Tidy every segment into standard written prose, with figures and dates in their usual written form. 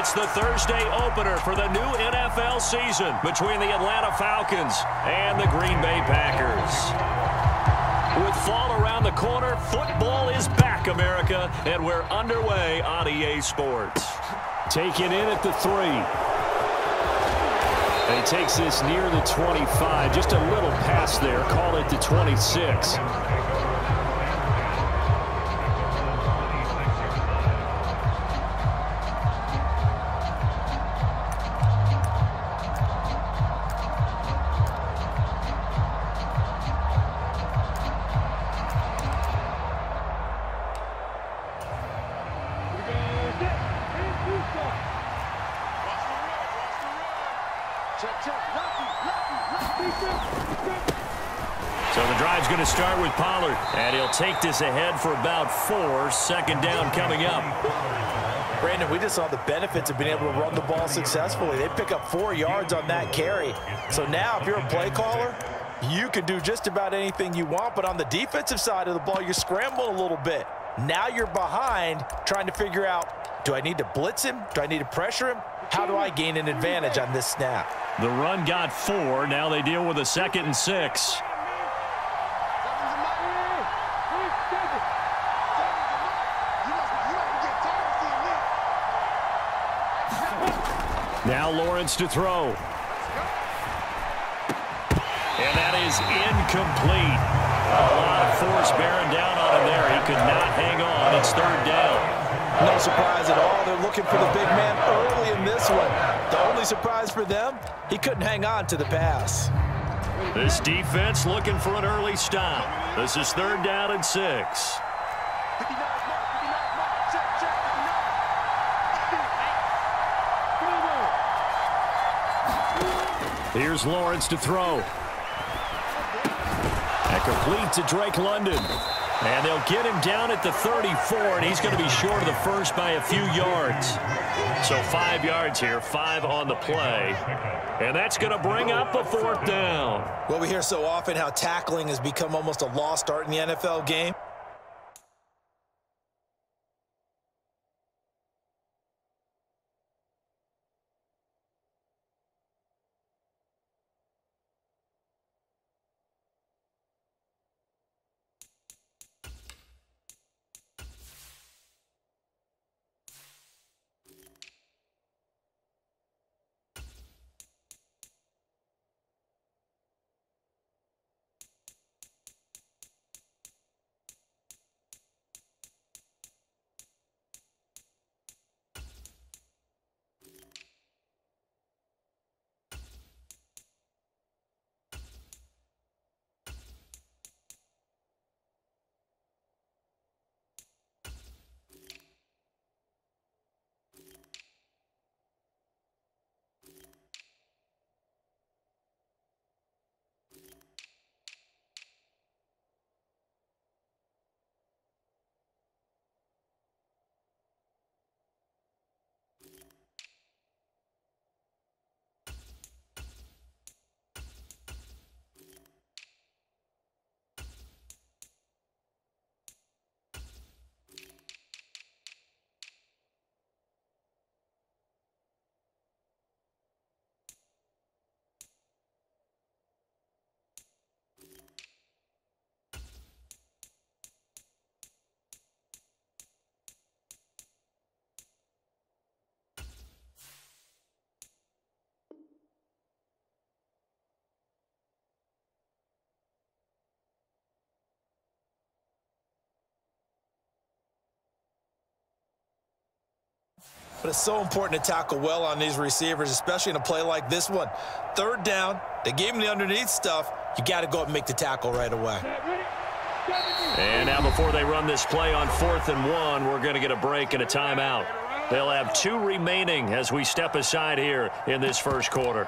It's the Thursday opener for the new NFL season between the Atlanta Falcons and the Green Bay Packers. With fall around the corner, football is back, America, and we're underway on EA Sports. Taken in at the 3. And he takes this near the 25, just a little pass there, call it the 26. So the drive's going to start with Pollard, and he'll take this ahead for about 4. Second down coming up. Brandon, we just saw the benefits of being able to run the ball successfully. They pick up 4 yards on that carry. So now if you're a play caller, you can do just about anything you want, but on the defensive side of the ball, you're scrambling a little bit. Now you're behind trying to figure out, do I need to blitz him? Do I need to pressure him? How do I gain an advantage on this snap? The run got 4. Now they deal with a 2nd and 6. Now Lawrence to throw. And that is incomplete. A lot of force bearing down on him there. He could not hang on. It's 3rd down. No surprise at all. They're looking for the big man early in this one. The only surprise for them, he couldn't hang on to the pass. This defense looking for an early stop. This is 3rd down and 6. Here's Lawrence to throw. And complete to Drake London. And they'll get him down at the 34, and he's going to be short of the first by a few yards. So 5 yards here, 5 on the play. And that's going to bring up a 4th down. Well, we hear so often how tackling has become almost a lost art in the NFL game. But it's so important to tackle well on these receivers, especially in a play like this one. 3rd down, they gave him the underneath stuff. You got to go up and make the tackle right away. And now before they run this play on 4th and 1, we're going to get a break and a timeout. They'll have 2 remaining as we step aside here in this first quarter.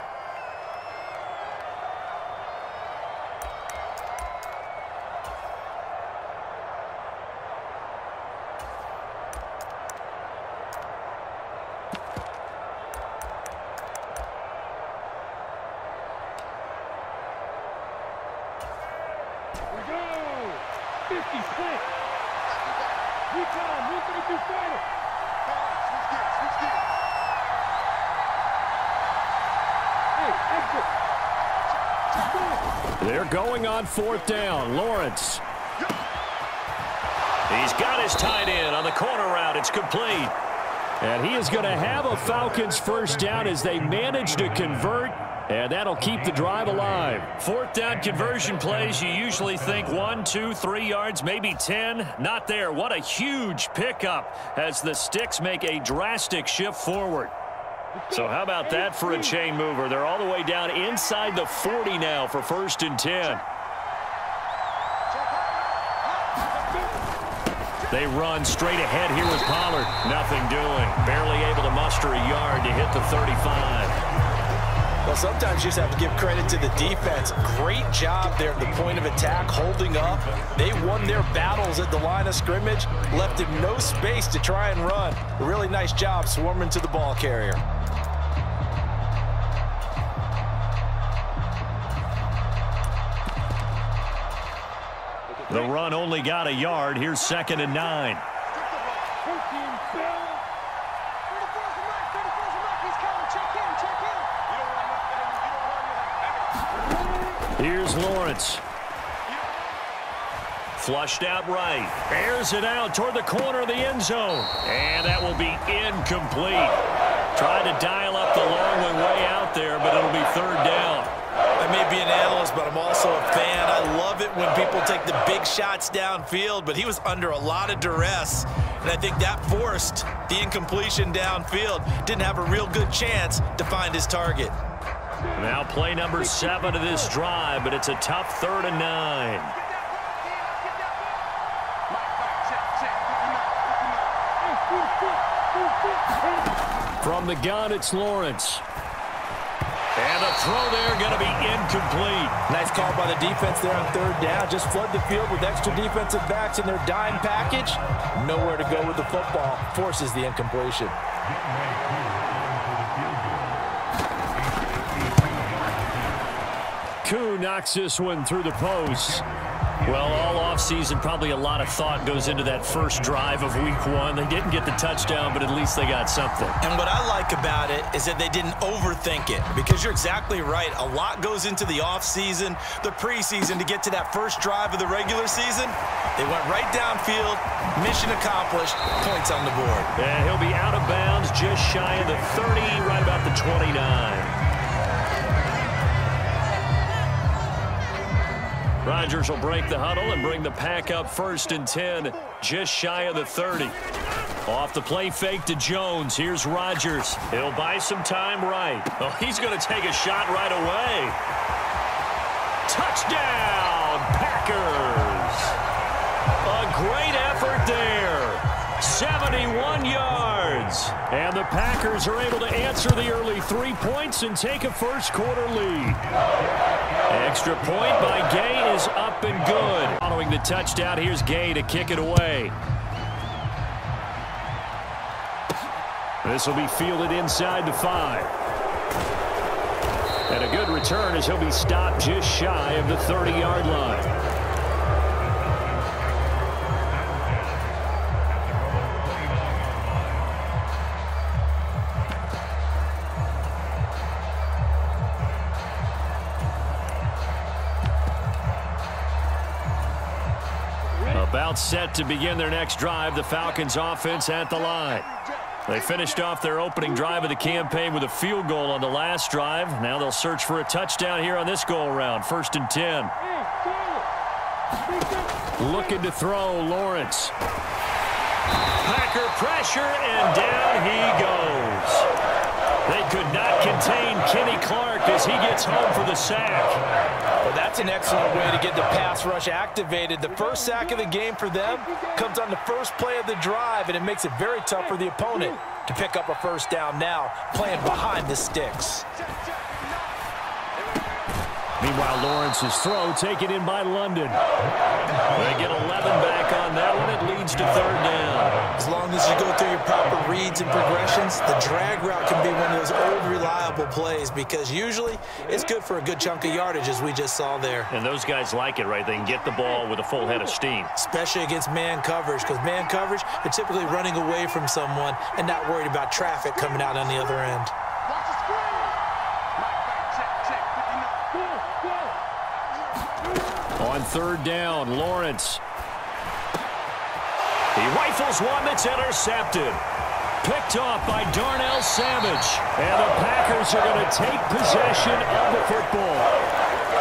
They're going on 4th down. Lawrence. He's got his tight end on the corner route. It's complete. And he is going to have a Falcons first down as they manage to convert, and that'll keep the drive alive. 4th down conversion plays, you usually think 1, 2, 3 yards, maybe 10. Not there. What a huge pickup as the Sticks make a drastic shift forward. So how about that for a chain mover? They're all the way down inside the 40 now for 1st and 10. They run straight ahead here with Pollard. Nothing doing. Barely able to muster a yard to hit the 35. Well, sometimes you just have to give credit to the defense. Great job there at the point of attack, holding up. They won their battles at the line of scrimmage, left him no space to try and run. A really nice job swarming to the ball carrier. The run only got a yard. Here's 2nd and 9. Here's Lawrence. Flushed out right. Airs it out toward the corner of the end zone. And that will be incomplete. Tried to dial up the long one way out there, but it'll be 3rd down. I may be an analyst, but I'm also a fan. I love it when people take the big shots downfield, but he was under a lot of duress, and I think that forced the incompletion downfield. Didn't have a real good chance to find his target. Now play number 7 of this drive, but it's a tough 3rd and 9. From the gun, it's Lawrence. And the throw there going to be incomplete. Nice call by the defense there on 3rd down. Just flood the field with extra defensive backs in their dime package. Nowhere to go with the football. Forces the incompletion. Koo knocks this one through the post. Well, all offseason, probably a lot of thought goes into that first drive of week 1. They didn't get the touchdown, but at least they got something. And what I like about it is that they didn't overthink it, because you're exactly right. A lot goes into the offseason, the preseason, to get to that first drive of the regular season. They went right downfield, mission accomplished, points on the board. And he'll be out of bounds just shy of the 30, right about the 29. Rodgers will break the huddle and bring the pack up 1st and 10, just shy of the 30. Off the play fake to Jones. Here's Rodgers. He'll buy some time right. Oh, he's going to take a shot right away. Touchdown, Packers. A great effort there. 71 yards. And the Packers are able to answer the early 3 points and take a first-quarter lead. Extra point by Gay is up and good. Following the touchdown, here's Gay to kick it away. This will be fielded inside the 5. And a good return as he'll be stopped just shy of the 30-yard line. About set to begin their next drive, the Falcons offense at the line. They finished off their opening drive of the campaign with a field goal on the last drive. Now they'll search for a touchdown here on this go-around. 1st and 10. Looking to throw, Lawrence. Packer pressure, and down he goes. They could not contain Kenny Clark as he gets home for the sack. Well, that's an excellent way to get the pass rush activated. The first sack of the game for them comes on the first play of the drive, and it makes it very tough for the opponent to pick up a first down now, playing behind the sticks. Meanwhile, Lawrence's throw taken in by London. They get 11 back on that one. It leads to 3rd down. As long as you go through your proper reads and progressions, the drag route can be one of those old, reliable plays, because usually it's good for a good chunk of yardage, as we just saw there. And those guys like it, right? They can get the ball with a full head of steam. Especially against man coverage, because man coverage, they're typically running away from someone and not worried about traffic coming out on the other end. On third down, Lawrence. He rifles one that's intercepted. Picked off by Darnell Savage. And the Packers are going to take possession of the football.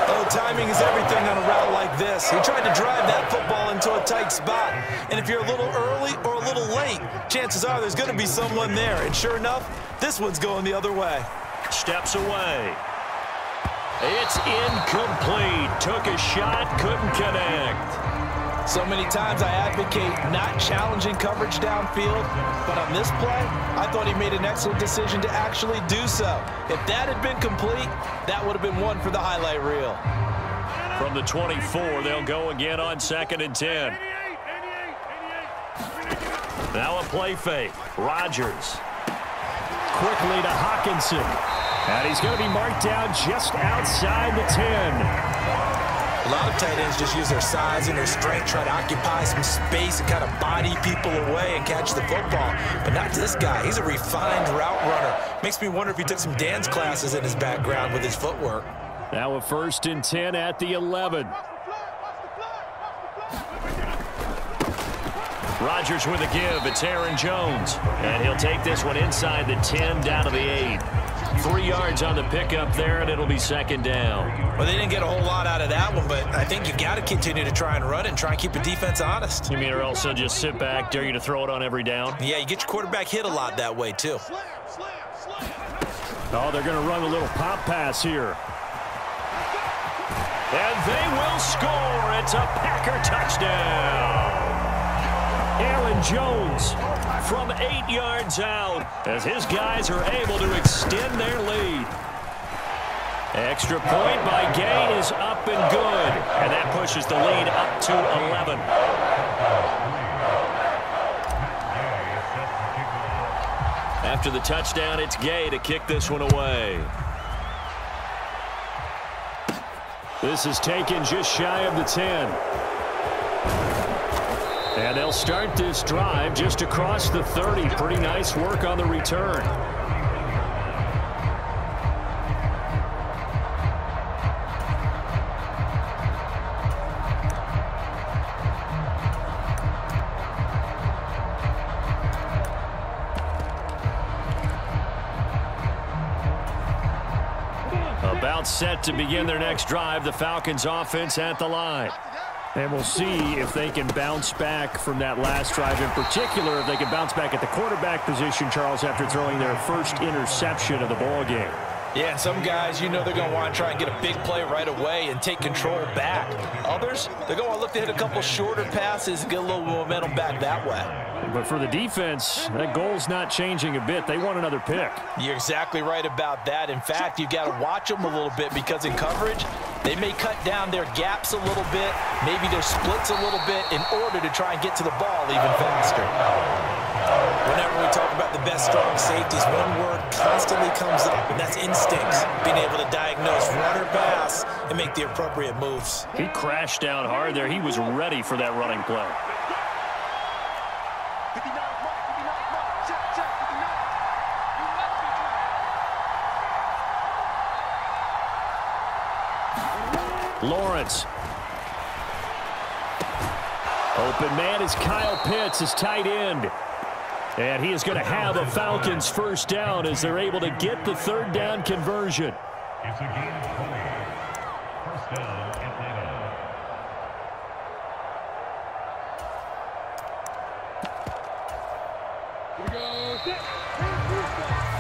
Oh, timing is everything on a route like this. He tried to drive that football into a tight spot. And if you're a little early or a little late, chances are there's going to be someone there. And sure enough, this one's going the other way. Steps away. It's incomplete. Took a shot, couldn't connect. So many times I advocate not challenging coverage downfield, but on this play, I thought he made an excellent decision to actually do so. If that had been complete, that would have been one for the highlight reel. From the 24, they'll go again on 2nd and 10. Now a play fake. Rodgers. Quickly to Hawkinson. And he's going to be marked down just outside the 10. A lot of tight ends just use their size and their strength, try to occupy some space and kind of body people away and catch the football. But not this guy. He's a refined route runner. Makes me wonder if he took some dance classes in his background with his footwork. Now a 1st and 10 at the 11. Rodgers with a give. It's Aaron Jones. And he'll take this one inside the 10 down to the 8. 3 yards on the pickup there, and it'll be 2nd down. Well, they didn't get a whole lot out of that one, but I think you've got to continue to try and run it and try and keep the defense honest. You mean or else they'll just sit back, dare you to throw it on every down? Yeah, you get your quarterback hit a lot that way, too. Oh, they're going to run a little pop pass here. And they will score. It's a Packer touchdown. Aaron Jones from 8 yards out as his guys are able to extend their lead. Extra point by Gay is up and good. And that pushes the lead up to 11. After the touchdown, it's Gay to kick this one away. This is taken just shy of the 10. And they'll start this drive just across the 30. Pretty nice work on the return. About set to begin their next drive, the Falcons offense at the line. And we'll see if they can bounce back from that last drive. In particular, if they can bounce back at the quarterback position, Charles, after throwing their first interception of the ball game. Yeah, and some guys, you know they're going to want to try and get a big play right away and take control back. Others, they're going to want to look to hit a couple shorter passes and get a little momentum back that way. But for the defense, that goal's not changing a bit. They want another pick. You're exactly right about that. In fact, you've got to watch them a little bit because in coverage, they may cut down their gaps a little bit, maybe their splits a little bit in order to try and get to the ball even faster. Whenever we talk about the best strong safeties, one word constantly comes up, and that's instincts. Being able to diagnose run or pass and make the appropriate moves. He crashed down hard there. He was ready for that running play. Lawrence. Open man is Kyle Pitts, his tight end. And he is going to have a Falcons first down as they're able to get the 3rd down conversion. It's a game play. First down, Atlanta.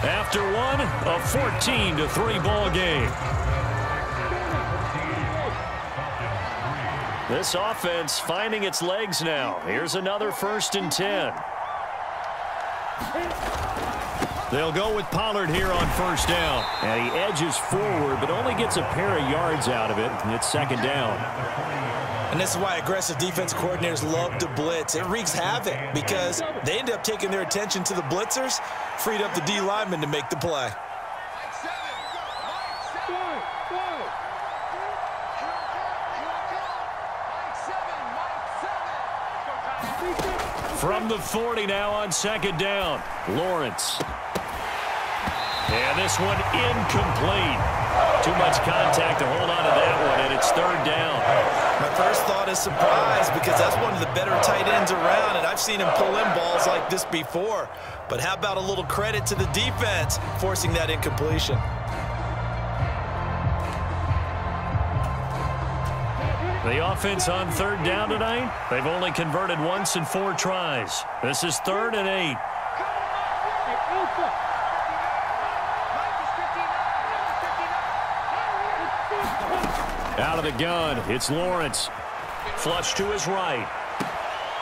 After one, a 14-3 ball game. This offense finding its legs now. Here's another 1st and 10. They'll go with Pollard here on 1st down. And he edges forward, but only gets a pair of yards out of it. And it's 2nd down. And this is why aggressive defense coordinators love to blitz. It wreaks havoc because they end up taking their attention to the blitzers, freed up the D lineman to make the play. From the 40 now on 2nd down. Lawrence. And this one incomplete. Too much contact to hold on to that one, and it's third down. My first thought is surprise because that's one of the better tight ends around, and I've seen him pull in balls like this before. But how about a little credit to the defense forcing that incompletion? The offense on third down tonight, they've only converted once in 4 tries. This is 3rd and 8. Out of the gun, it's Lawrence. Flush to his right.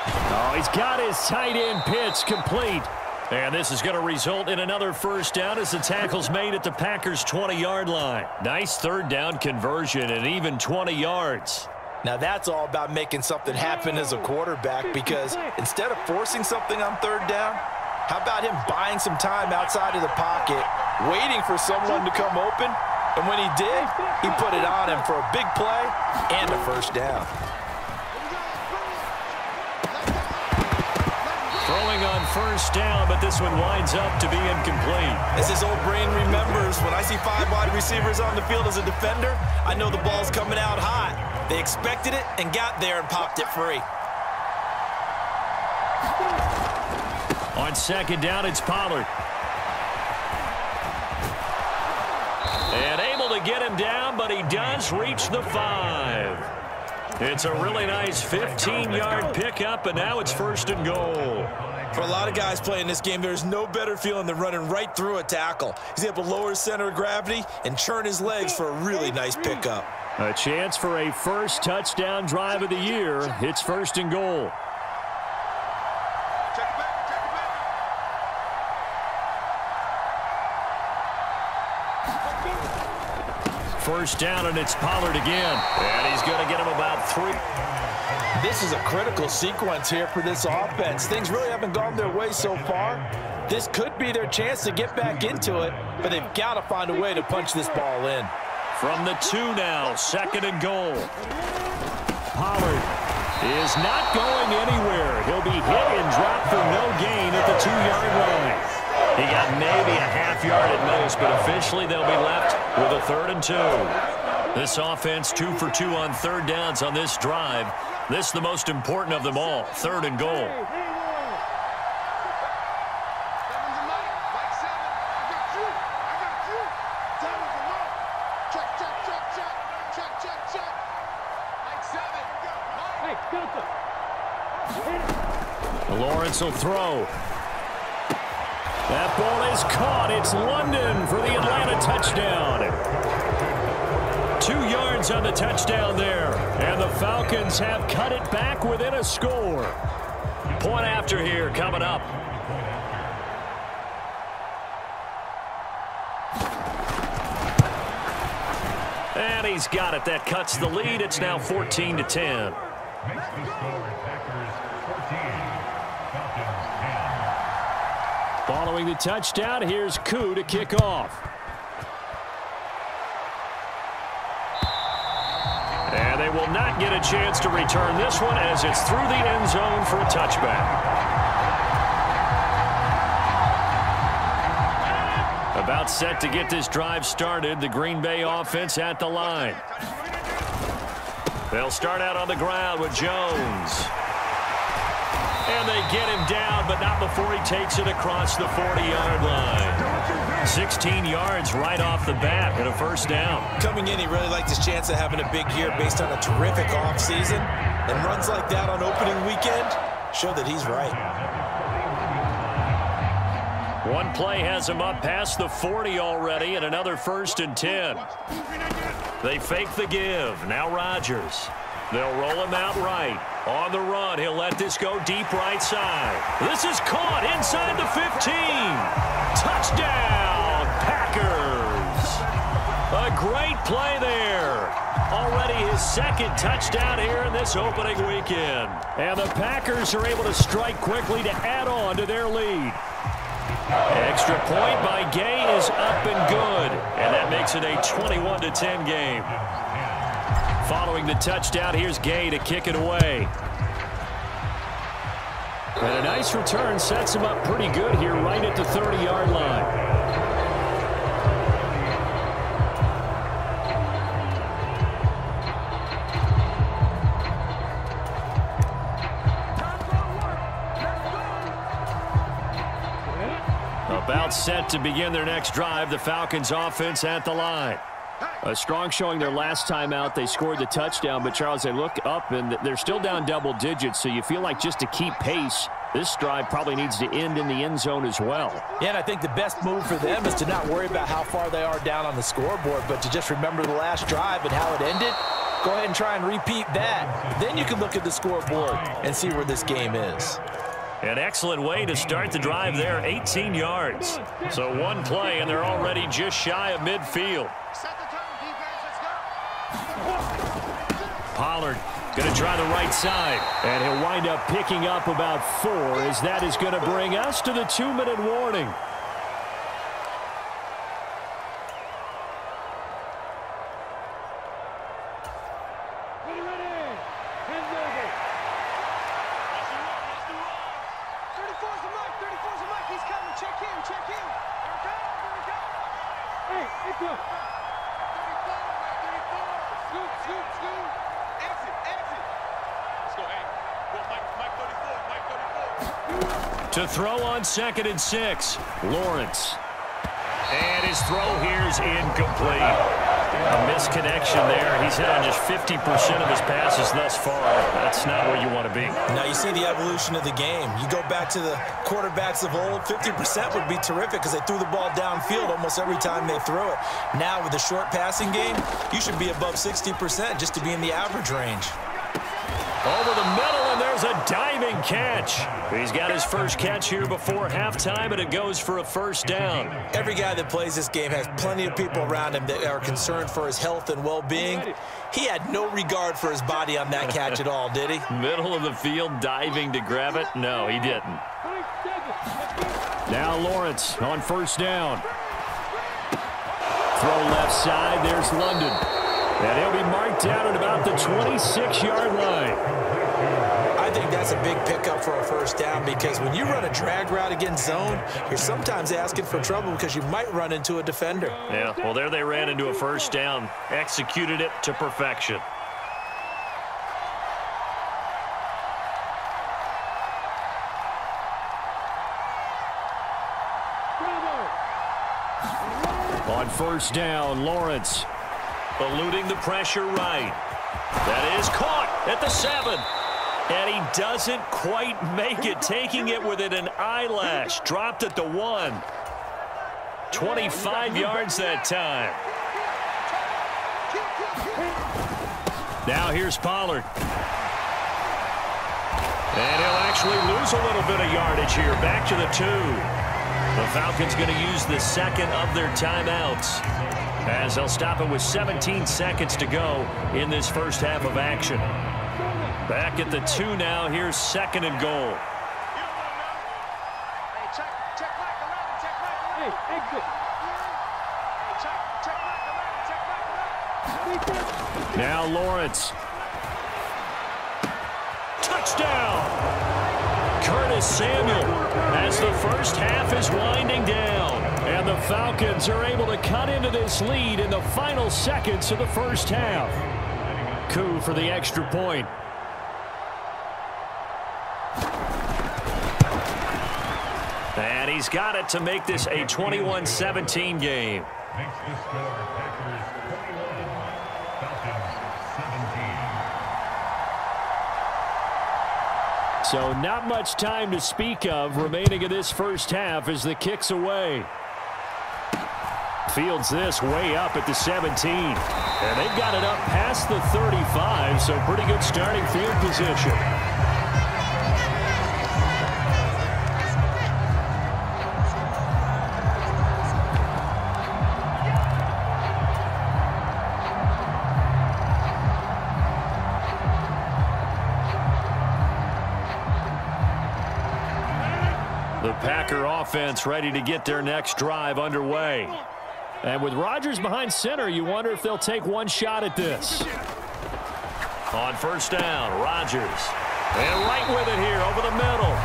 Oh, he's got his tight end pitch complete. And this is going to result in another first down as the tackle's made at the Packers' 20-yard line. Nice third down conversion and even 20 yards. Now that's all about making something happen as a quarterback, because instead of forcing something on third down, how about him buying some time outside of the pocket, waiting for someone to come open, and when he did, he put it on him for a big play and a first down. Throwing on first down, but this one winds up to be incomplete. As his old brain remembers, when I see 5 wide receivers on the field as a defender, I know the ball's coming out hot. They expected it and got there and popped it free. On second down, it's Pollard. And able to get him down, but he does reach the 5. It's a really nice 15-yard pickup, and now it's 1st and goal. For a lot of guys playing this game, there's no better feeling than running right through a tackle. He's able to lower his center of gravity and churn his legs for a really nice pickup. A chance for a first touchdown drive of the year. It's 1st and goal. First down, and it's Pollard again. And he's going to get him about 3. This is a critical sequence here for this offense. Things really haven't gone their way so far. This could be their chance to get back into it, but they've got to find a way to punch this ball in. From the 2 now, 2nd and goal. Pollard is not going anywhere. He'll be hit and dropped for no gain at the 2-yard line. He got maybe a half yard at most, but officially they'll be left with a 3rd and 2. This offense 2 for 2 on third downs on this drive. This is the most important of them all, 3rd and goal. Lawrence will throw. That ball is caught. It's London for the Atlanta touchdown. 2 yards on the touchdown there. And the Falcons have cut it back within a score. Point after here coming up. And he's got it. That cuts the lead. It's now 14-10. Following the touchdown, here's Koo to kick off. And they will not get a chance to return this one as it's through the end zone for a touchback. About set to get this drive started, the Green Bay offense at the line. They'll start out on the ground with Jones. And they get him down, but not before he takes it across the 40-yard line. 16 yards right off the bat and a first down. Coming in, he really liked his chance of having a big year based on a terrific offseason. And runs like that on opening weekend show that he's right. One play has him up past the 40 already, and another 1st and 10. They fake the give. Now Rodgers. They'll roll him out right. On the run, he'll let this go deep right side. This is caught inside the 15. Touchdown, Packers. A great play there. Already his 2nd touchdown here in this opening weekend. And the Packers are able to strike quickly to add on to their lead. Extra point by Gay is up and good. And that makes it a 21-10 game. Following the touchdown, here's Gay to kick it away. And a nice return sets him up pretty good here right at the 30-yard line. set to begin their next drive. The Falcons offense at the line. A strong showing their last time out. They scored the touchdown, but Charles, they look up and they're still down double digits, so you feel like just to keep pace, this drive probably needs to end in the end zone as well. Yeah, and I think the best move for them is to not worry about how far they are down on the scoreboard, but to just remember the last drive and how it ended. Go ahead and try and repeat that. Then you can look at the scoreboard and see where this game is. An excellent way to start the drive there, 18 yards. So one play, and they're already just shy of midfield. Pollard going to try the right side, and he'll wind up picking up about 4, as that is going to bring us to the 2-minute warning. To throw on 2nd and 6, Lawrence. And his throw here is incomplete. A misconnection there. He's hit on just 50% of his passes thus far. That's not where you want to be. Now you see the evolution of the game. You go back to the quarterbacks of old, 50% would be terrific because they threw the ball downfield almost every time they threw it. Now with the short passing game, you should be above 60% just to be in the average range. Over the middle, and there's a diving catch. He's got his first catch here before halftime, and it goes for a first down. Every guy that plays this game has plenty of people around him that are concerned for his health and well-being. He had no regard for his body on that catch at all, did he? Middle of the field, diving to grab it. No, he didn't. Now Lawrence on first down. Throw left side. There's London. And he'll be marked down at about the 26-yard line. I think that's a big pickup for a first down because when you run a drag route against zone, you're sometimes asking for trouble because you might run into a defender. Yeah, well, there they ran into a first down. Executed it to perfection. On first down, Lawrence. Eluding the pressure right. That is caught at the 7. And he doesn't quite make it, taking it within an eyelash. Dropped at the 1. 25 yards that time. Now here's Pollard. And he'll actually lose a little bit of yardage here. Back to the 2. The Falcons going to use the second of their timeouts, as they'll stop it with 17 seconds to go in this first half of action. Back at the 2 now. Here's 2nd and goal. Now Lawrence. Touchdown! Curtis Samuel, as the first half is winding down. And the Falcons are able to cut into this lead in the final seconds of the first half. Coup for the extra point. And he's got it to make this a 21-17 game. Makes the score Packers 21, Falcons 17. So not much time to speak of remaining in this first half as the kick's away. Fields this way up at the 17. And they've got it up past the 35, so pretty good starting field position. The Packer offense ready to get their next drive underway. And with Rodgers behind center, you wonder if they'll take one shot at this. On first down, Rodgers. And right with it here over the middle.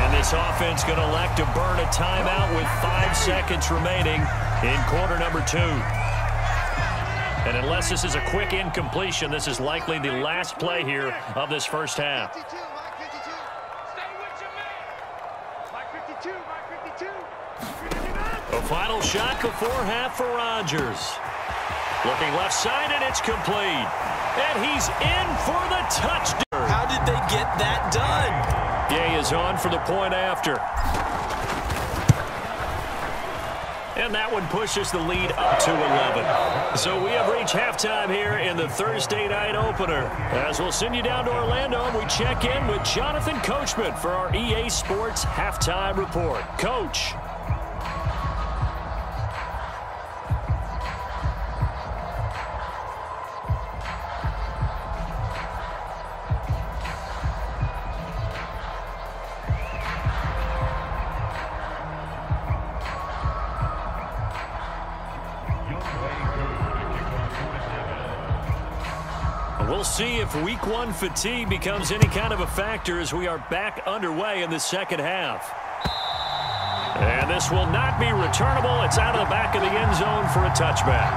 And this offense going to elect to burn a timeout with 5 seconds remaining in quarter number 2. And unless this is a quick incompletion, this is likely the last play here of this first half. Final shot before half for Rodgers. Looking left side, and it's complete. And he's in for the touchdown. How did they get that done? Gay is on for the point after. And that one pushes the lead up to 11. So we have reached halftime here in the Thursday night opener. As we'll send you down to Orlando, and we check in with Jonathan Coachman for our EA Sports Halftime Report. Coach. We'll see if week one fatigue becomes any kind of a factor as we are back underway in the second half. And this will not be returnable. It's out of the back of the end zone for a touchback.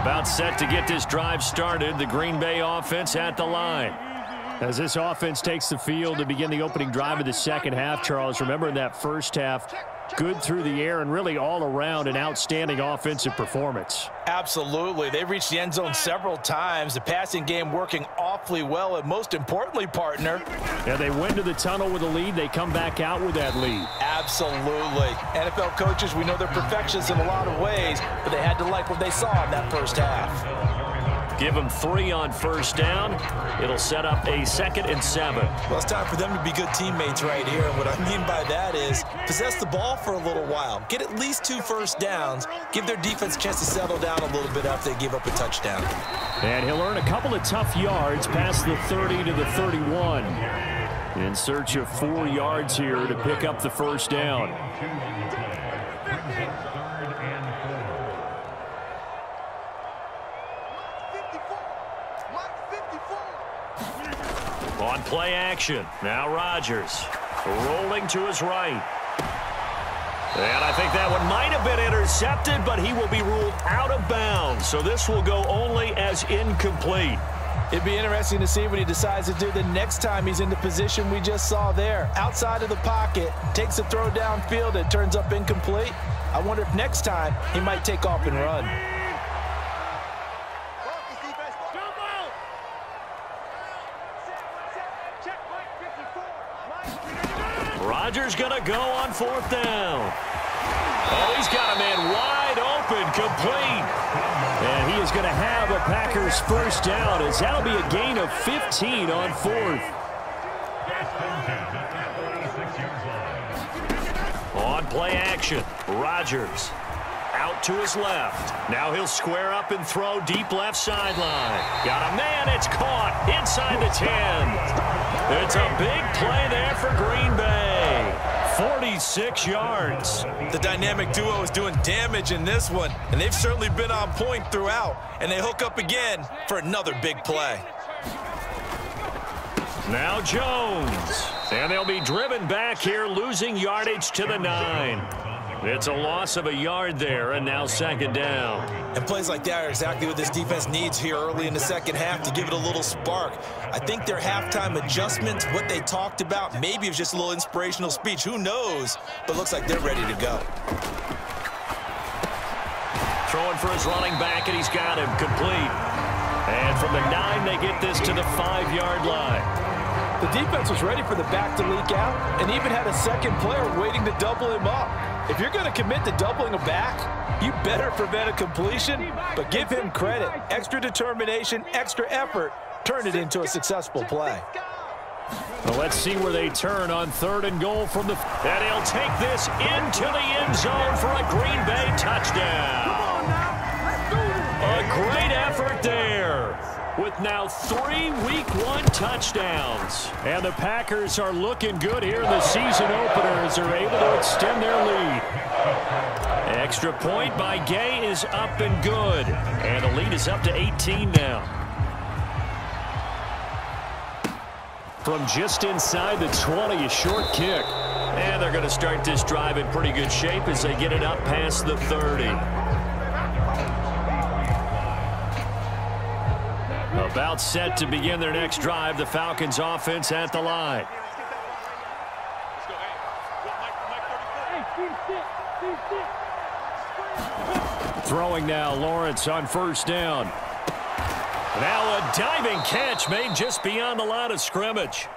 About set to get this drive started, the Green Bay offense at the line. As this offense takes the field to begin the opening drive of the second half, Charles, remember in that first half, good through the air and really all around an outstanding offensive performance. Absolutely. They reached the end zone several times. The passing game working awfully well, and most importantly, partner. Yeah, they went to the tunnel with a lead. They come back out with that lead. Absolutely. NFL coaches, we know they're perfectionists in a lot of ways, but they had to like what they saw in that first half. Give them 3 on first down. It'll set up a 2nd and 7. Well, it's time for them to be good teammates right here. And what I mean by that is possess the ball for a little while. Get at least 2 first downs. Give their defense a chance to settle down a little bit after they give up a touchdown. And he'll earn a couple of tough yards past the 30 to the 31. In search of 4 yards here to pick up the first down. On play action, now Rodgers rolling to his right. And I think that one might have been intercepted, but he will be ruled out of bounds. So this will go only as incomplete. It'd be interesting to see what he decides to do the next time he's in the position we just saw there. Outside of the pocket, takes a throw downfield, it turns up incomplete. I wonder if next time he might take off and run. Rodgers gonna go on 4th down. Oh, he's got a man wide open, complete. And he is gonna have a Packers first down, as that'll be a gain of 15 on 4th. On play action, Rodgers out to his left. Now he'll square up and throw deep left sideline. Got a man, it's caught inside the 10. It's a big play there for Green Bay. 46 yards. The dynamic duo is doing damage in this one, and they've certainly been on point throughout, and they hook up again for another big play. Now Jones. And they'll be driven back here, losing yardage to the 9. It's a loss of a yard there, and now 2nd down. And plays like that are exactly what this defense needs here early in the second half to give it a little spark. I think their halftime adjustments, what they talked about, maybe it was just a little inspirational speech. Who knows? But looks like they're ready to go. Throwing for his running back, and he's got him complete. And from the 9, they get this to the 5-yard line. The defense was ready for the back to leak out and even had a second player waiting to double him up. If you're going to commit to doubling a back, you better prevent a completion, but give him credit. Extra determination, extra effort, turned it into a successful play. Well, let's see where they turn on 3rd and goal from the... And he'll take this into the end zone for a Green Bay touchdown. A great effort there, with now 3 Week 1 touchdowns. And the Packers are looking good here in the season opener as they're able to extend their lead. Extra point by Gay is up and good. And the lead is up to 18 now. From just inside the 20, a short kick. And they're going to start this drive in pretty good shape as they get it up past the 30. About set to begin their next drive, the Falcons offense at the line. Throwing now, Lawrence on first down. Now a diving catch made just beyond the line of scrimmage.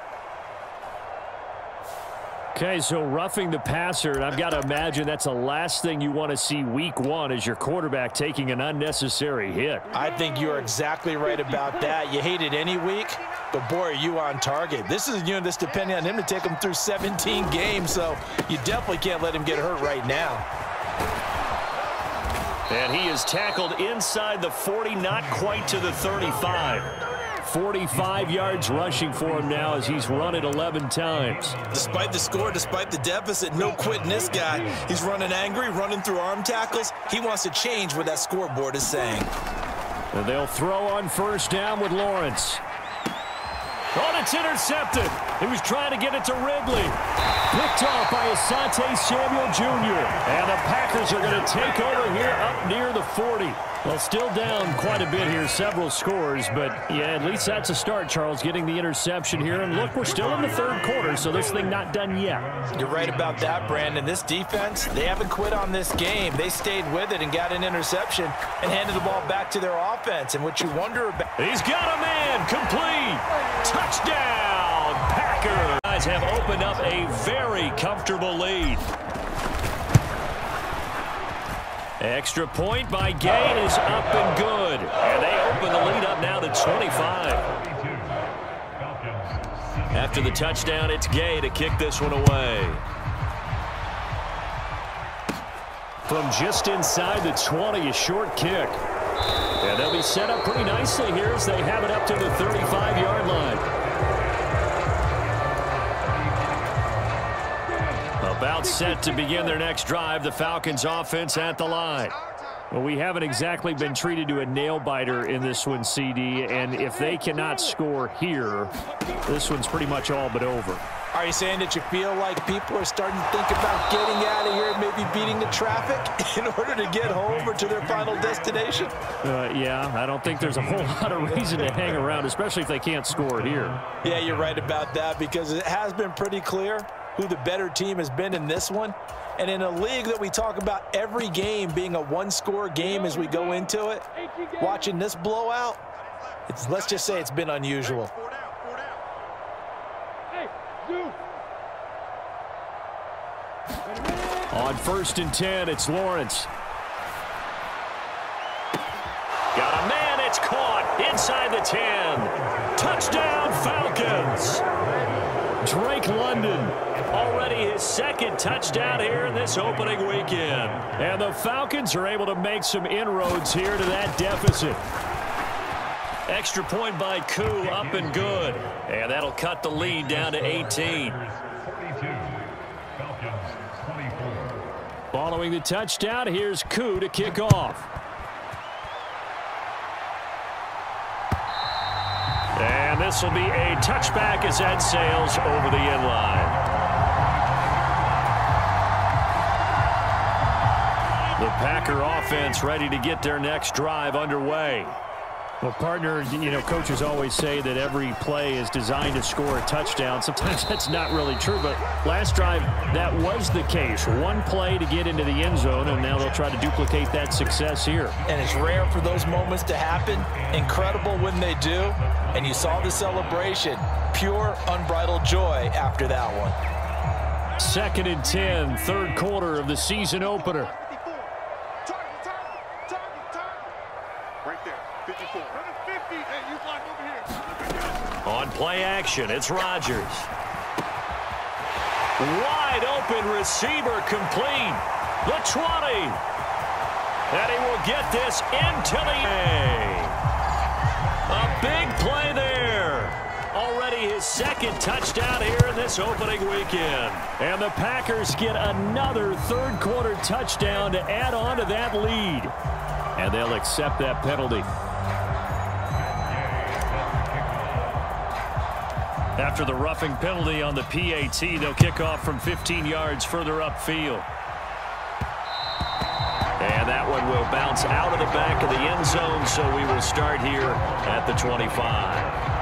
Okay, so roughing the passer, and I've got to imagine that's the last thing you want to see week one as your quarterback taking an unnecessary hit. I think you're exactly right about that. You hate it any week, but boy, are you on target. This is a unit that's depending on him to take him through 17 games, so you definitely can't let him get hurt right now. And he is tackled inside the 40, not quite to the 35. 45 yards rushing for him now as he's run it 11 times. Despite the score, despite the deficit, no quitting this guy. He's running angry, running through arm tackles. He wants to change what that scoreboard is saying. And they'll throw on first down with Lawrence. Oh, it's intercepted. He was trying to get it to Ridley. Picked off by Asante Samuel Jr. And the Packers are going to take over here up near the 40. Well, still down quite a bit here, several scores, but yeah, at least that's a start, Charles, getting the interception here. And look, we're still in the third quarter, so this thing not done yet. You're right about that, Brandon. This defense, they haven't quit on this game. They stayed with it and got an interception and handed the ball back to their offense. And what you wonder about... He's got a man, complete, touchdown, Packers. Guys have opened up a very comfortable lead. Extra point by Gay is up and good. And they open the lead up now to 25. After the touchdown, it's Gay to kick this one away. From just inside the 20, a short kick. And they'll be set up pretty nicely here as they have it up to the 35-yard line. About set to begin their next drive, the Falcons offense at the line. Well, we haven't exactly been treated to a nail-biter in this one, CD, and if they cannot score here, this one's pretty much all but over. Are you saying that you feel like people are starting to think about getting out of here and maybe beating the traffic in order to get home or to their final destination? Yeah, I don't think there's a whole lot of reason to hang around, especially if they can't score here. Yeah, you're right about that because it has been pretty clear who the better team has been in this one. And in a league that we talk about every game being a one-score game as we go into it, watching this blowout, let's just say it's been unusual. On 1st and 10, it's Lawrence. Got a man, it's caught inside the 10. Touchdown, Falcons. Drake London, already his second touchdown here in this opening weekend. And the Falcons are able to make some inroads here to that deficit. Extra point by Koo, up and good. And that'll cut the lead down to 18. Following the touchdown, here's Koo to kick off. And this will be a touchback as that sails over the end line. The Packer offense ready to get their next drive underway. Well, partner, you know, coaches always say that every play is designed to score a touchdown. Sometimes that's not really true, but last drive, that was the case. One play to get into the end zone, and now they'll try to duplicate that success here. And it's rare for those moments to happen. Incredible when they do. And you saw the celebration. Pure, unbridled joy after that one. 2nd and 10, third quarter of the season opener. On play action, it's Rodgers. Wide open receiver complete. The 20. And he will get this into the A. A big play there. Already his second touchdown here in this opening weekend. And the Packers get another third quarter touchdown to add on to that lead. And they'll accept that penalty. After the roughing penalty on the PAT, they'll kick off from 15 yards further upfield. And that one will bounce out of the back of the end zone, so we will start here at the 25.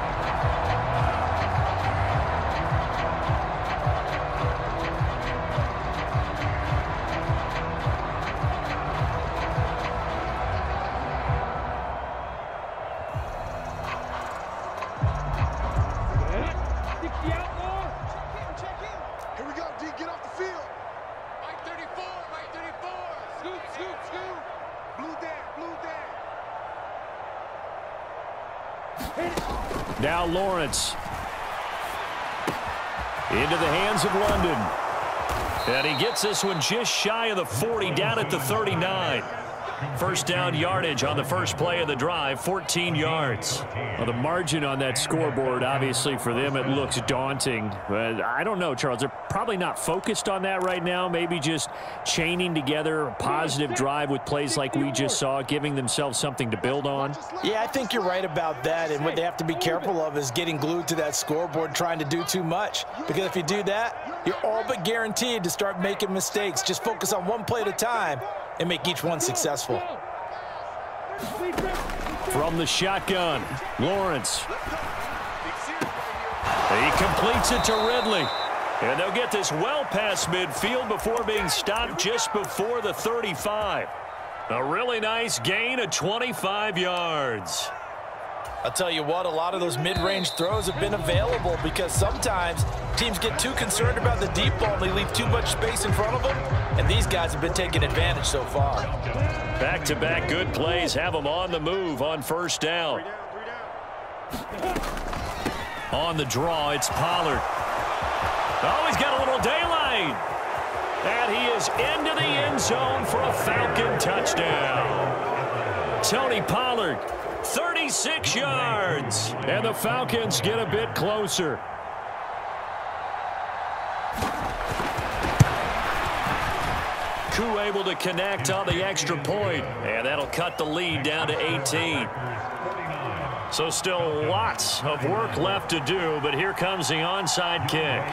Now Lawrence. Into the hands of London. And he gets this one just shy of the 40, down at the 39. First down yardage on the first play of the drive, 14 yards. Well, the margin on that scoreboard, obviously for them, it looks daunting. But I don't know, Charles. They're probably not focused on that right now. Maybe just chaining together a positive drive with plays like we just saw, giving themselves something to build on. Yeah, I think you're right about that. And what they have to be careful of is getting glued to that scoreboard, trying to do too much. Because if you do that, you're all but guaranteed to start making mistakes. Just focus on one play at a time and make each one successful. From the shotgun, Lawrence. He completes it to Ridley. And they'll get this well past midfield before being stopped just before the 35. A really nice gain of 25 yards. I'll tell you what, a lot of those mid-range throws have been available because sometimes teams get too concerned about the deep ball and they leave too much space in front of them, and these guys have been taking advantage so far. Back-to-back good plays have them on the move on first down. On the draw, it's Pollard. Oh, he's got a little daylight. And he is into the end zone for a Falcon touchdown. Tony Pollard, 36 yards. And the Falcons get a bit closer. Koo able to connect on the extra point, and that'll cut the lead down to 18. So still lots of work left to do, but here comes the onside kick.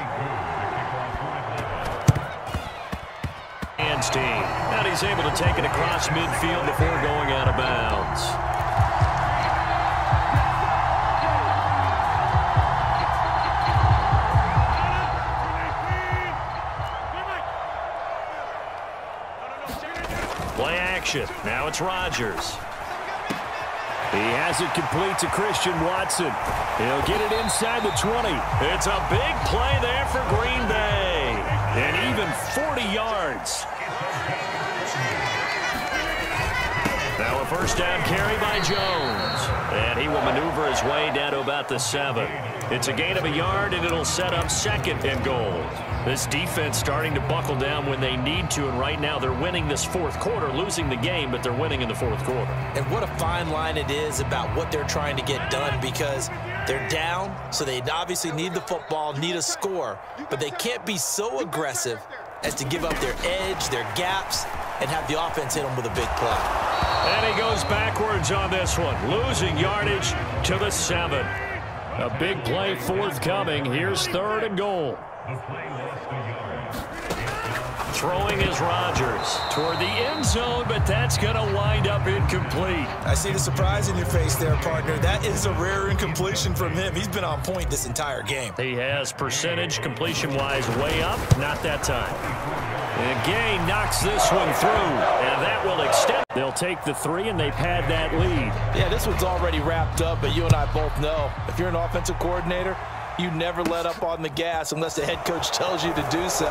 Hands team. And he's able to take it across midfield before going out of bounds. Play action. Now it's Rodgers. He has it complete to Christian Watson. He'll get it inside the 20. It's a big play there for Green Bay. And even 40 yards. Now a first down carry by Jones. And he will maneuver his way down to about the 7. It's a gain of a yard, and it'll set up second and goal. This defense starting to buckle down when they need to, and right now they're winning this fourth quarter, losing the game, but they're winning in the fourth quarter. And what a fine line it is about what they're trying to get done, because they're down, so they obviously need the football, need a score, but they can't be so aggressive as to give up their edge, their gaps, and have the offense hit them with a big play. And he goes backwards on this one, losing yardage to the 7. A big play forthcoming. Here's third and goal. Throwing is Rodgers toward the end zone, but that's going to wind up incomplete. I see the surprise in your face there, partner. That is a rare incompletion from him. He's been on point this entire game. He has percentage completion-wise way up, not that time. And Gay knocks this one through, and that will extend. They'll take the 3, and they've had that lead. Yeah, this one's already wrapped up, but you and I both know if you're an offensive coordinator, you never let up on the gas unless the head coach tells you to do so.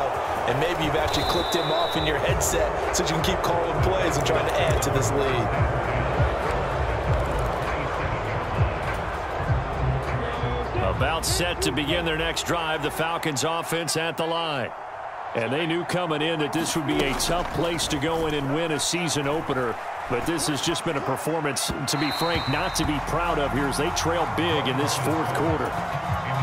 And maybe you've actually clicked him off in your headset so you can keep calling plays and trying to add to this lead. About set to begin their next drive, the Falcons offense at the line. And they knew coming in that this would be a tough place to go in and win a season opener. But this has just been a performance, to be frank, not to be proud of here as they trail big in this fourth quarter.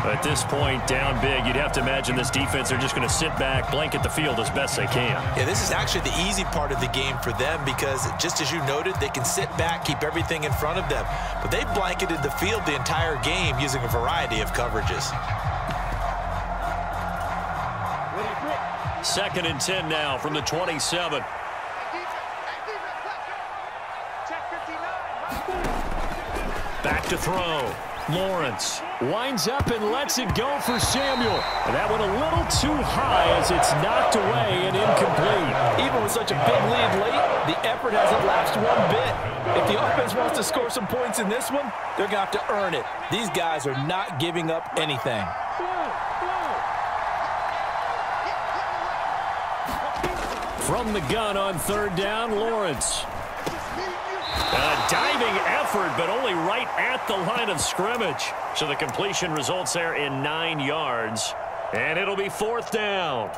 At this point, down big, you'd have to imagine this defense are just going to sit back, blanket the field as best they can. Yeah, this is actually the easy part of the game for them because, just as you noted, they can sit back, keep everything in front of them. But they blanketed the field the entire game using a variety of coverages. 2nd and 10 now from the 27. Back to throw. Lawrence winds up and lets it go for Samuel. And that went a little too high as it's knocked away and incomplete. Even with such a big lead late, the effort hasn't lapsed one bit. If the offense wants to score some points in this one, they're going to have to earn it. These guys are not giving up anything. From the gun on third down, Lawrence. A diving effort, but only right at the line of scrimmage. So the completion results there in 9 yards. And it'll be 4th down.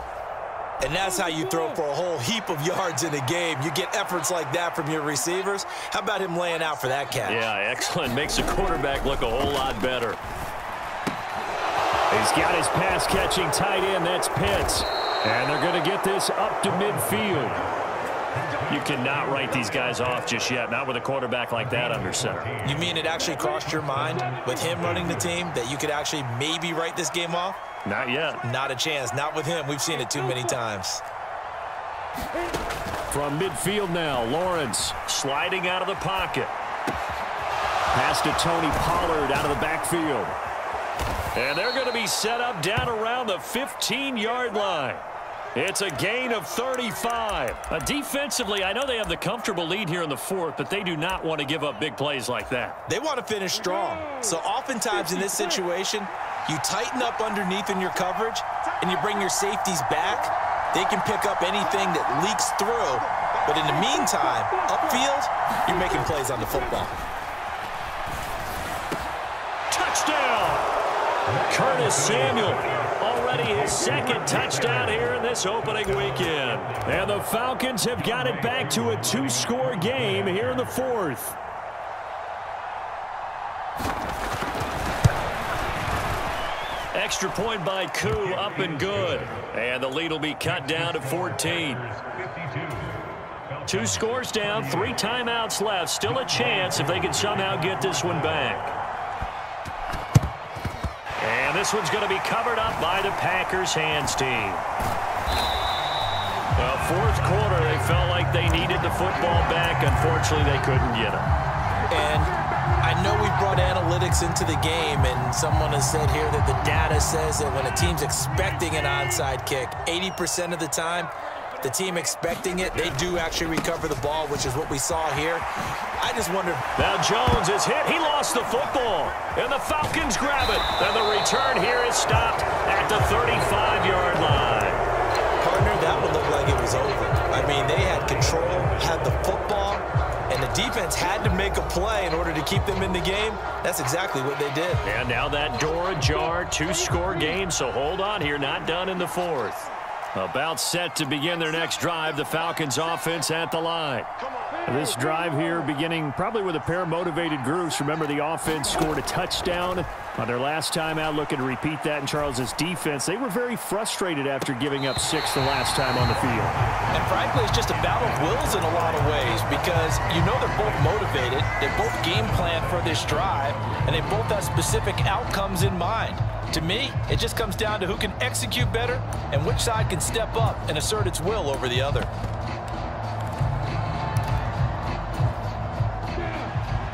And that's how you throw for a whole heap of yards in a game. You get efforts like that from your receivers. How about him laying out for that catch? Yeah, excellent. Makes the quarterback look a whole lot better. He's got his pass-catching tight end. That's Pitts. And they're going to get this up to midfield. You cannot write these guys off just yet, not with a quarterback like that under center. You mean it actually crossed your mind with him running the team that you could actually maybe write this game off? Not yet. Not a chance. Not with him. We've seen it too many times. From midfield now, Lawrence sliding out of the pocket. Pass to Tony Pollard out of the backfield. And they're going to be set up down around the 15-yard line. It's a gain of 35. Defensively, I know they have the comfortable lead here in the 4th, but they do not want to give up big plays like that. They want to finish strong. So oftentimes in this situation, you tighten up underneath in your coverage, and you bring your safeties back. They can pick up anything that leaks through. But in the meantime, upfield, you're making plays on the football. Touchdown! Curtis Samuel. Already his 2nd touchdown here in this opening weekend. And the Falcons have got it back to a 2-score game here in the 4th. Extra point by Koo, up and good. And the lead will be cut down to 14. 2 scores down, 3 timeouts left. Still a chance if they can somehow get this one back. And this one's going to be covered up by the Packers hands team. Well, 4th quarter, they felt like they needed the football back. Unfortunately, they couldn't get it. And I know we brought analytics into the game, and someone has said here that the data says that when a team's expecting an onside kick, 80% of the time, the team expecting it, they do actually recover the ball, which is what we saw here. I just wonder. Now Jones is hit. He lost the football. And the Falcons grab it. And the return here is stopped at the 35-yard line. Partner, that would look like it was over. I mean, they had control, had the football, and the defense had to make a play in order to keep them in the game. That's exactly what they did. And now that door ajar, 2-score game. So hold on here. Not done in the 4th. About set to begin their next drive, the Falcons offense at the line. This drive here beginning probably with a pair of motivated groups. Remember, the offense scored a touchdown on their last time out, looking to repeat that in Charles's defense. They were very frustrated after giving up 6 the last time on the field. And frankly, it's just a battle of wills in a lot of ways because you know they're both motivated, they both game plan for this drive, and they both have specific outcomes in mind. To me, it just comes down to who can execute better and which side can step up and assert its will over the other.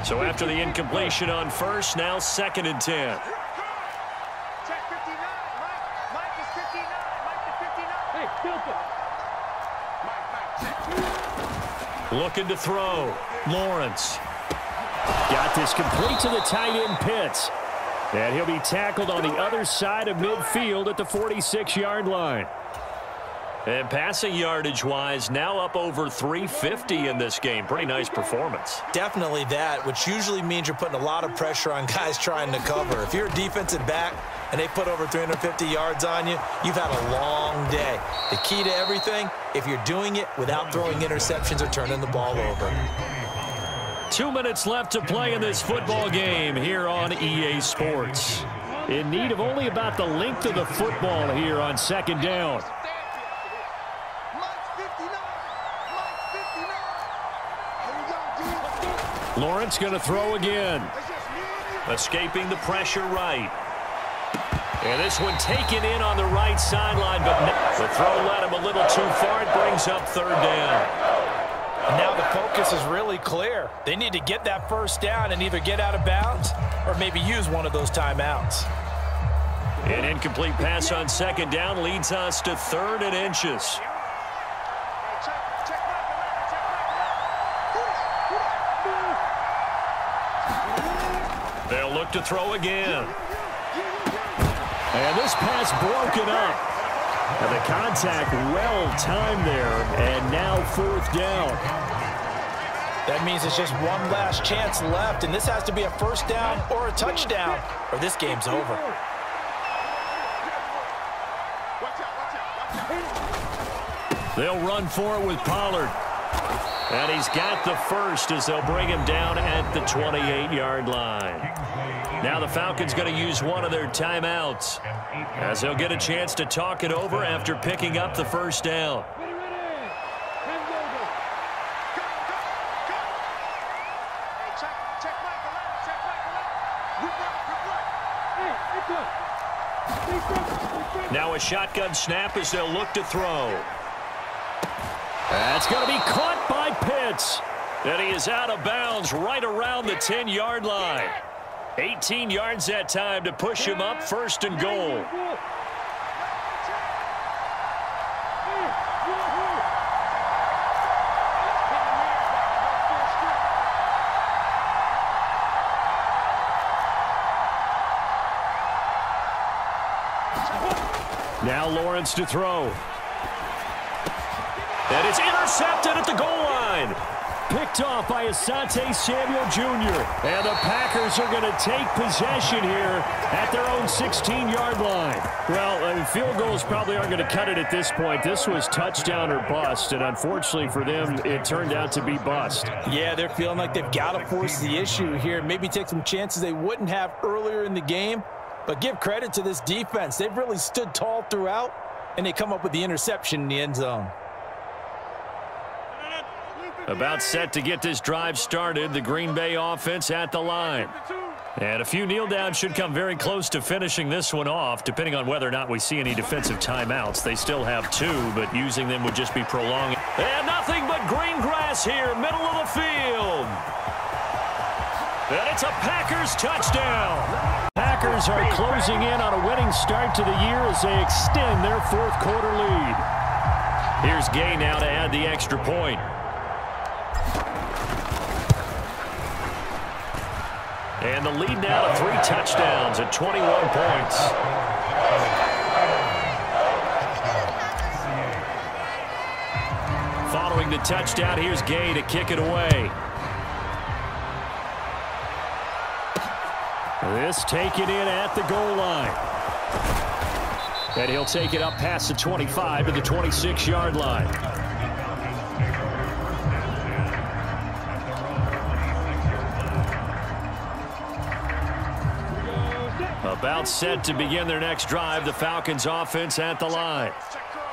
So after the incompletion on first, now 2nd and 10. Check 59. Mike is 59. Mike is 59. Hey, filter. Looking to throw. Lawrence. Got this complete to the tight end Pitts. And he'll be tackled on the other side of midfield at the 46-yard line. And passing yardage-wise, now up over 350 in this game. Pretty nice performance. Definitely that, which usually means you're putting a lot of pressure on guys trying to cover. If you're a defensive back and they put over 350 yards on you, you've had a long day. The key to everything, if you're doing it without throwing interceptions or turning the ball over. 2 minutes left to play in this football game here on EA Sports. In need of only about the length of the football here on 2nd down. Lawrence going to throw again. Escaping the pressure right. And this one taken in on the right sideline, but the throw led him a little too far. It brings up 3rd down. And now the focus is really clear. They need to get that first down and either get out of bounds or maybe use one of those timeouts. An incomplete pass on second down leads us to 3rd and inches. They'll look to throw again. And this pass broken up. And the contact well-timed there, and now 4th down. That means it's just one last chance left, and this has to be a first down or a touchdown, or this game's over. They'll run for it with Pollard. And he's got the first as they'll bring him down at the 28-yard line. Now the Falcons going to use one of their timeouts as they'll get a chance to talk it over after picking up the first down. Now a shotgun snap as they'll look to throw. That's going to be caught by Pitts. And he is out of bounds right around the 10-yard line. 18 yards that time to push him up 1st and goal. Now Lawrence to throw. And it's intercepted at the goal line. Picked off by Asante Samuel Jr. And the Packers are going to take possession here at their own 16-yard line. Well, field goals probably aren't going to cut it at this point. This was touchdown or bust, and unfortunately for them, it turned out to be bust. Yeah, they're feeling like they've got to force the issue here. Maybe take some chances they wouldn't have earlier in the game. But give credit to this defense. They've really stood tall throughout, and they come up with the interception in the end zone. About set to get this drive started, the Green Bay offense at the line. And a few kneel downs should come very close to finishing this one off, depending on whether or not we see any defensive timeouts. They still have 2, but using them would just be prolonging. And nothing but green grass here, middle of the field. And it's a Packers touchdown. Packers are closing in on a winning start to the year as they extend their 4th quarter lead. Here's Gay now to add the extra point. And the lead now to 3 touchdowns at 21 points. Following the touchdown, here's Gay to kick it away. This taken in at the goal line. And he'll take it up past the 25 to the 26-yard line. About set to begin their next drive, the Falcons offense at the line.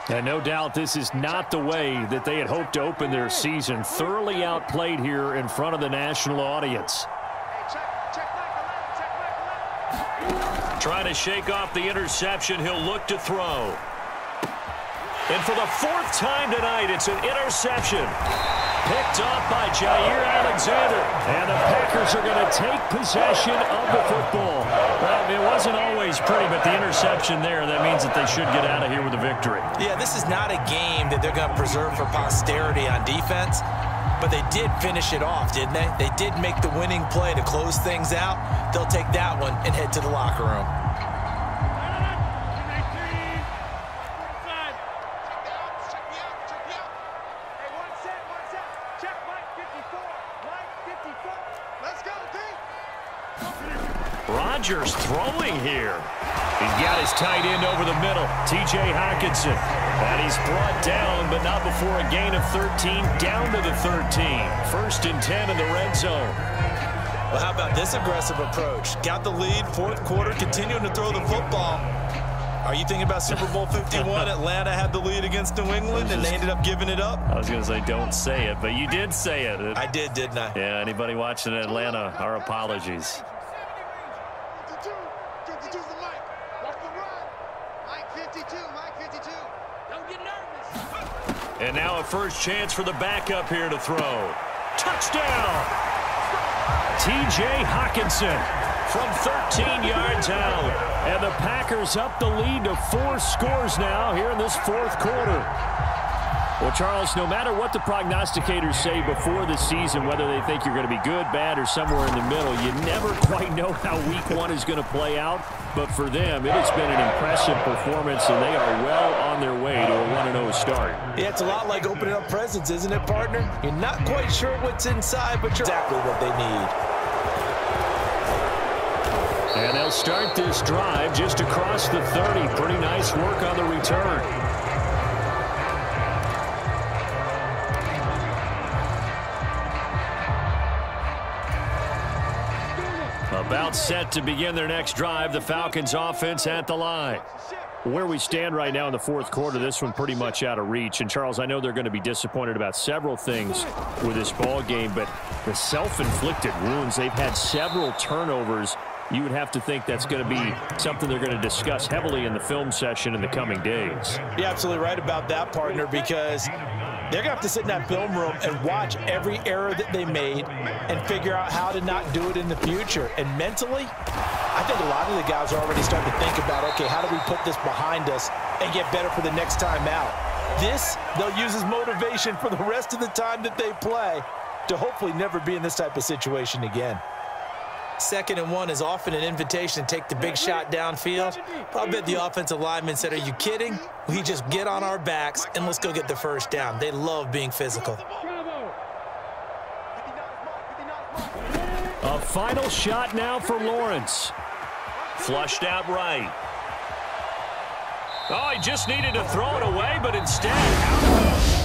And no doubt this is not the way that they had hoped to open their season. Thoroughly outplayed here in front of the national audience. Trying to shake off the interception, he'll look to throw. And for the 4th time tonight, it's an interception. Picked off by Jair Alexander. And the Packers are going to take possession of the football. Well, it wasn't always pretty, but the interception there, that means that they should get out of here with a victory. Yeah, this is not a game that they're going to preserve for posterity on defense. But they did finish it off, didn't they? They did make the winning play to close things out. They'll take that one and head to the locker room. Rodgers throwing here. He's got his tight end over the middle, T.J. Hockenson. And he's brought down, but not before a gain of 13, down to the 13. 1st and 10 in the red zone. Well, how about this aggressive approach? Got the lead, 4th quarter, continuing to throw the football. Are you thinking about Super Bowl 51? Atlanta had the lead against New England, and they ended up giving it up? I was going to say don't say it, but you did say it. I did, didn't I? Yeah, anybody watching Atlanta, our apologies. And now a first chance for the backup here to throw. Touchdown! T.J. Hockenson from 13 yards out. And the Packers up the lead to 4 scores now here in this fourth quarter. Well, Charles, no matter what the prognosticators say before the season, whether they think you're going to be good, bad, or somewhere in the middle, you never quite know how week 1 is going to play out. But for them, it has been an impressive performance, and they are well on their way to a 1-0 start. Yeah, it's a lot like opening up presents, isn't it, partner? You're not quite sure what's inside, but you're exactly what they need. And they'll start this drive just across the 30. Pretty nice work on the return. About set to begin their next drive, the Falcons offense at the line. Where we stand right now in the fourth quarter, this one pretty much out of reach. And, Charles, I know they're going to be disappointed about several things with this ball game, but the self-inflicted wounds, they've had several turnovers. You would have to think that's going to be something they're going to discuss heavily in the film session in the coming days. You're absolutely right about that, partner, because they're going to have to sit in that film room and watch every error that they made and figure out how to not do it in the future. And mentally, I think a lot of the guys are already starting to think about, okay, how do we put this behind us and get better for the next time out? This, they'll use as motivation for the rest of the time that they play to hopefully never be in this type of situation again. 2nd and 1 is often an invitation to take the big shot downfield. But I bet the offensive lineman said, are you kidding? We just get on our backs and let's go get the first down. They love being physical. A final shot now for Lawrence. Flushed out right. Oh, he just needed to throw it away, but instead, out of bounds.